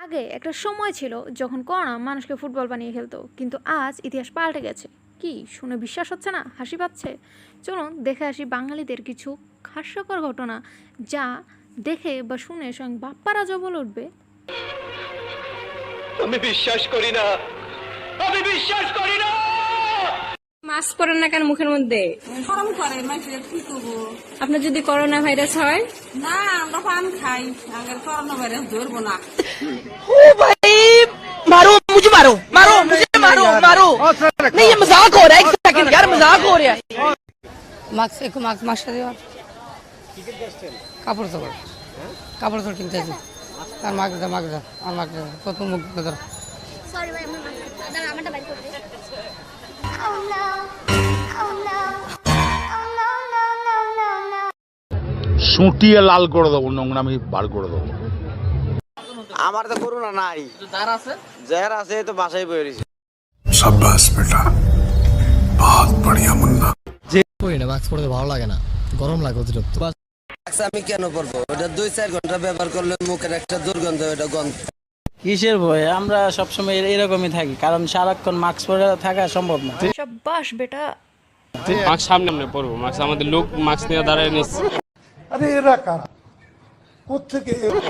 আগে একটা সময় ছিল যখন করোনা মানুষকে ফুটবল বানিয়ে খেলতো, কিন্তু আজ ইতিহাস পাল্টে গেছে। কি শুনে বিশ্বাস হচ্ছে না? হাসি পাচ্ছে? চলুন দেখে আসি বাঙালিদের কিছু হাস্যকর ঘটনা, যা দেখে বা শুনে স্বয়ং বাপ্পারা বলে উঠবে, আমি বিশ্বাস করি না, আমি বিশ্বাস করি না। মাস্ক পরেন না কেন মুখের মধ্যে? গরম করে মাইকে কি করবো? আপনার যদি করোনা ভাইরাস হয়? না, আমরা পান খাই, আগের করোনা ভাইরাস ধরবো না। ओ भाई मारो मुझे मारो मारो मुझे मारो मारो नहीं ये मजाक हो रहा है एक सेकंड यार मजाक हो रहा है মাস্ক একটু মাস্ক মাস্কটা দিও কাপড় চোপড় কাপড় চোপড় কিনতেছি আর মাস্ক দাও আর মাস্ক দাও প্রথম মুখ ধর সরি ভাই আমার দাঁড়া আমারটা বাইর করে দে সুটিয়ে লাল করে দেবো, নোংরামি বার করে দেবো। আমার তো করোনা নাই, যার আছে তো বাসায় বয়ে রয়েছে। शाबाश बेटा, बहुत बढ़िया मुन्ना। করি না মাস্ক পরতে ভালো লাগে না, গরম লাগে অতিরিক্ত। আমি কেন পরবো? ওটা 2-4 ঘন্টা ব্যবহার করলে মুখের একটা দুর্গন্ধ, ওটা গন্ধ। কিসের ভয়? আমরা সবসময় এরকমই থাকি, কারণ সারাক্ষণ মাস্ক পরে থাকা সম্ভব না। সাব্বাস বেটা। মাস্ক সামনে পরবো, মাস্ক আমাদের লোক মাস্ক নিয়ে দাঁড়ায় নিচ্ছে।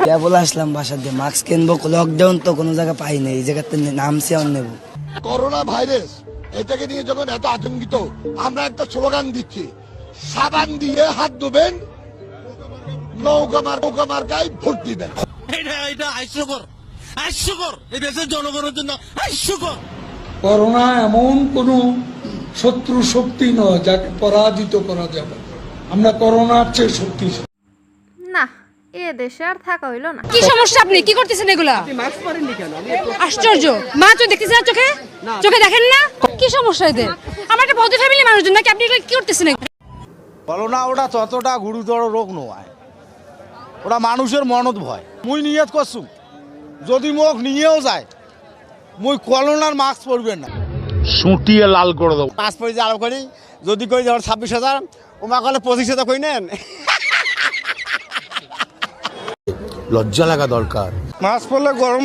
কেবল আসলাম বাসা দিয়ে মাস্ক কিনবো, লকডাউন তো কোনো জায়গা পাই নাই, এই জায়গাতে নামছে আর নেবো। করোনা ভাইরাস এটাকে নিয়ে যখন এত আতঙ্কিত, আমরা একটা স্লোগান দিচ্ছি, সাবান দিয়ে হাত ধুবেন, নৌকা মার্কায় ভোট দিবেন। এটা হাস্যকর হাস্যকর এই দেশের জনগণের জন্য হাস্যকর। করোনা এমন কোন শত্রু শক্তি নয় যাকে পরাজিত করা যাবে। আমরা করোনার চেয়ে শক্তিশালী। না, এ দেশে আর থাকা হইলো না। কি সমস্যা? আপনি কি করতেছেন এগুলা? আশ্চর্য, মা তো দেখতেছেন না, চোখে চোখে দেখেন না? কি সমস্যা এতে? আমার একটা ভদ্র ফ্যামিলি মানুষজন নাকি, আপনি এগুলো কি করতেছেন? করোনা ওটা ততটা গুরুতর রোগ নয়, ওটা মানুষের মনত ভয়। মুই নিয়ত করছু যদি মুখ নিয়েও যায়, মুই করোনার মাস্ক পরবেন না। সুটিয়ে লাল করে দেবো। মাস্ক পরে যে আরো করি, যদি কই ধর 26,000, ওমা কলে 25,000 কই নেন। লজ্জা লাগা দরকার। মাস্ক পরলে গরম